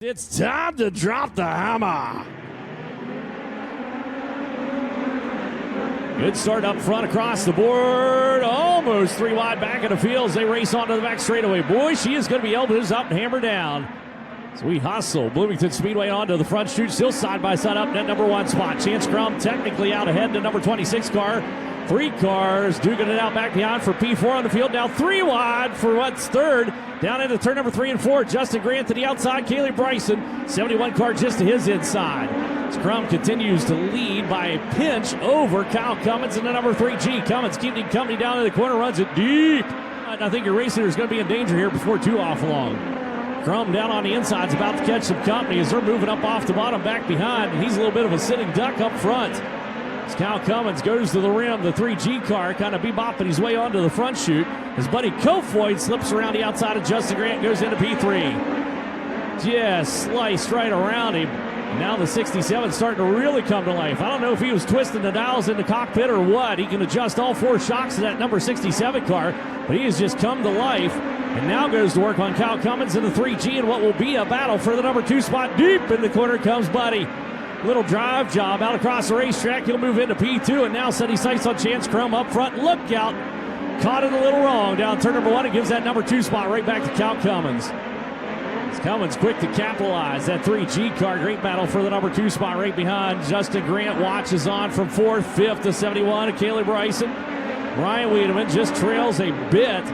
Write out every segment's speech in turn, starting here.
It's time to drop the hammer. Good start up front across the board. Almost 3 wide back in the field as they race onto the back straightaway. Boy, she is going to be elbows up and hammer down. So we hustle. Bloomington Speedway onto the front chute. Still side by side up net number 1 spot. Chance Crum technically out ahead to number 26 car. 3 cars duking it out back behind for P4 on the field. Now 3 wide for what's third. Down into turn number 3 and 4. Justin Grant to the outside. Kaylee Bryson, 71 car just to his inside. Crum continues to lead by a pinch over Kyle Cummins in the number 3G. Cummins keeping company down in the corner, runs it deep. I think your race leader is going to be in danger here before too off long. Crum down on the inside is about to catch some company as they're moving up off the bottom back behind. And he's a little bit of a sitting duck up front. As Kyle Cummins goes to the rim, the 3G car kind of bebopping his way onto the front chute. His buddy Kofoid slips around the outside of Justin Grant, goes into P3. Just sliced right around him. And now the 67 starting to really come to life. I don't know if he was twisting the dials in the cockpit or what. He can adjust all 4 shocks of that number 67 car, but he has just come to life and now goes to work on Kyle Cummins in the 3G in what will be a battle for the number 2 spot. Deep in the corner comes Buddy. Little drive job out across the racetrack. He'll move into P2 and now setting sights on Chance Crum up front. Look out. Caught it a little wrong down turn number 1 and gives that number 2 spot right back to Kyle Cummins. Cummins quick to capitalize. That 3G car, great battle for the number 2 spot right behind. Justin Grant watches on from 4th, 5th to 71 to Kaylee Bryson. Ryan Wiedemann just trails a bit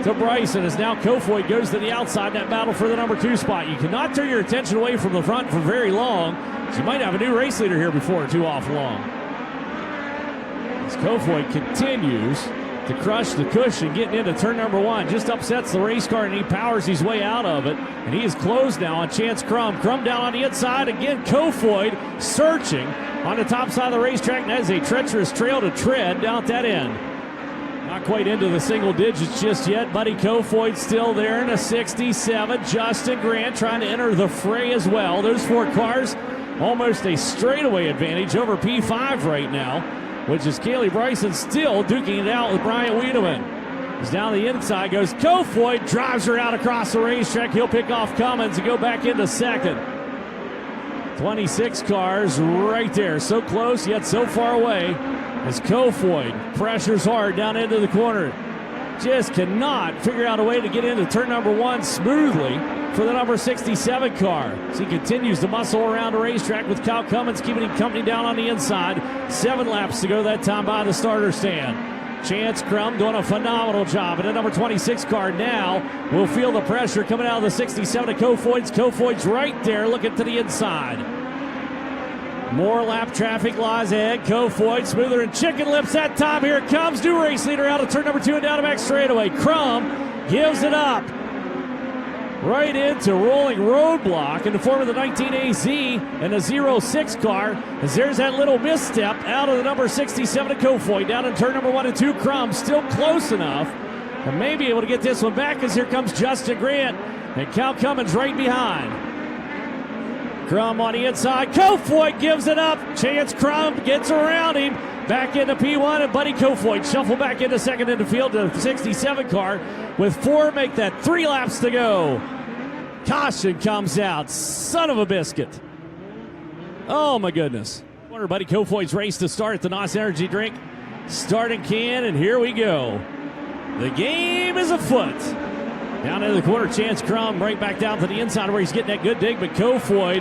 to Bryson as now Kofoid goes to the outside in that battle for the number 2 spot. You cannot turn your attention away from the front for very long. So you might have a new race leader here before too off long. As Kofoid continues to crush the cushion, getting into turn number 1. Just upsets the race car, and he powers his way out of it. And he is closed now on Chance Crum. Crum down on the inside. Again, Kofoid searching on the top side of the racetrack. And that is a treacherous trail to tread down at that end. Not quite into the single digits just yet. Buddy Kofoid still there in a 67. Justin Grant trying to enter the fray as well. Those 4 cars, almost a straightaway advantage over P5 right now, which is Kaylee Bryson still duking it out with Brian Wiedemann. As down the inside goes Kofoid, drives her out across the racetrack. He'll pick off Cummins and go back into second. 26 cars right there, so close yet so far away as Kofoid pressures hard down into the corner. Just cannot figure out a way to get into turn number 1 smoothly for the number 67 car. So he continues to muscle around the racetrack with Kyle Cummins keeping him company down on the inside. 7 laps to go that time by the starter stand. Chance Crum doing a phenomenal job. And the number 26 car now will feel the pressure coming out of the 67 to Kofoid's. Kofoid's right there looking to the inside. More lap traffic lies ahead. Kofoid smoother than chicken lips that time. Here it comes. New race leader out of turn number 2 and down the back straightaway. Crum gives it up. Right into rolling roadblock in the form of the 19 AZ and a 06 car. As there's that little misstep out of the number 67 to Kofoid. Down in turn number 1 and 2. Crum still close enough to maybe able to get this one back as here comes Justin Grant and Kyle Cummins right behind. Crum on the inside. Kofoid gives it up. Chance Crum gets around him. Back into P1 and Buddy Kofoid shuffle back into second in the field to the 67 car with 4, make that 3 laps to go. Caution comes out. Son of a biscuit. Oh my goodness. Buddy Kofoid's race to start at the NOS Energy Drink. Starting can, and here we go. The game is afoot. Down into the corner, Chance Crum right back down to the inside where he's getting that good dig, but Kofoid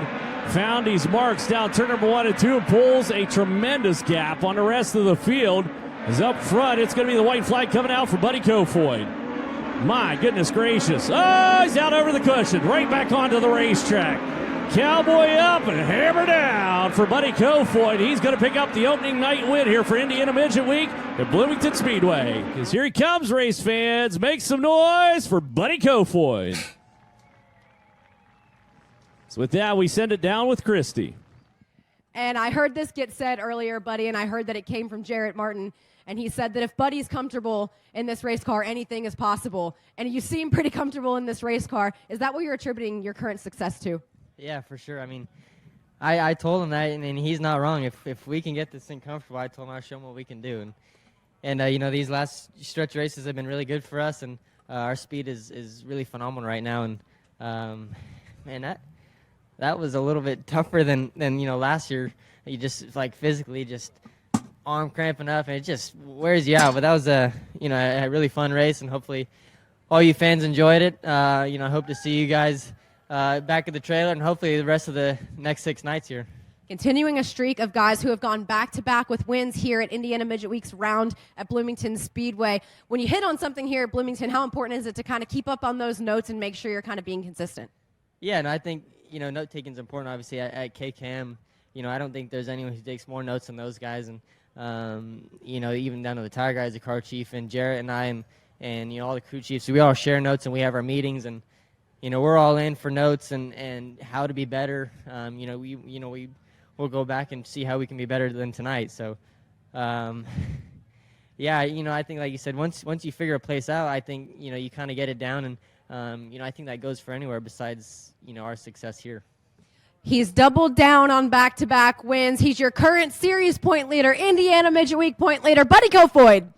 found his marks down turn number 1 and 2 and pulls a tremendous gap on the rest of the field. As up front, it's going to be the white flag coming out for Buddy Kofoid. My goodness gracious. Oh, he's out over the cushion, right back onto the racetrack. Cowboy up and hammer down for Buddy Kofoid. He's going to pick up the opening night win here for Indiana Midget Week at Bloomington Speedway. Because here he comes, race fans. Make some noise for Buddy Kofoid. So with that, we send it down with Christy. And I heard this get said earlier, Buddy, and I heard that it came from Jarrett Martin. And he said that if Buddy's comfortable in this race car, anything is possible. And you seem pretty comfortable in this race car. Is that what you're attributing your current success to? Yeah, for sure. I mean, I told him that, and he's not wrong. If we can get this thing comfortable, I told him I'll show him what we can do. And you know, these last stretch races have been really good for us, and our speed is really phenomenal right now. And man, that was a little bit tougher than last year. You just like physically just arm cramping up, and it just wears you out. But that was a really fun race, and hopefully all you fans enjoyed it. I hope to see you guys back at the trailer, and hopefully the rest of the next 6 nights here. Continuing a streak of guys who have gone back-to-back with wins here at Indiana Midget Week's round at Bloomington Speedway. When you hit on something here at Bloomington, how important is it to kind of keep up on those notes and make sure you're kind of being consistent? Yeah, and I think, note-taking is important, obviously, at KCAM. I don't think there's anyone who takes more notes than those guys. And, even down to the tire guys, the car chief, and Jarrett and I, and all the crew chiefs, we all share notes, and we have our meetings, and, we're all in for notes and how to be better. We'll go back and see how we can be better than tonight. So, I think, like you said, once you figure a place out, I think, you kind of get it down. And, I think that goes for anywhere besides, our success here. He's doubled down on back-to-back wins. He's your current series point leader, Indiana Midget Week point leader, Buddy Kofoid.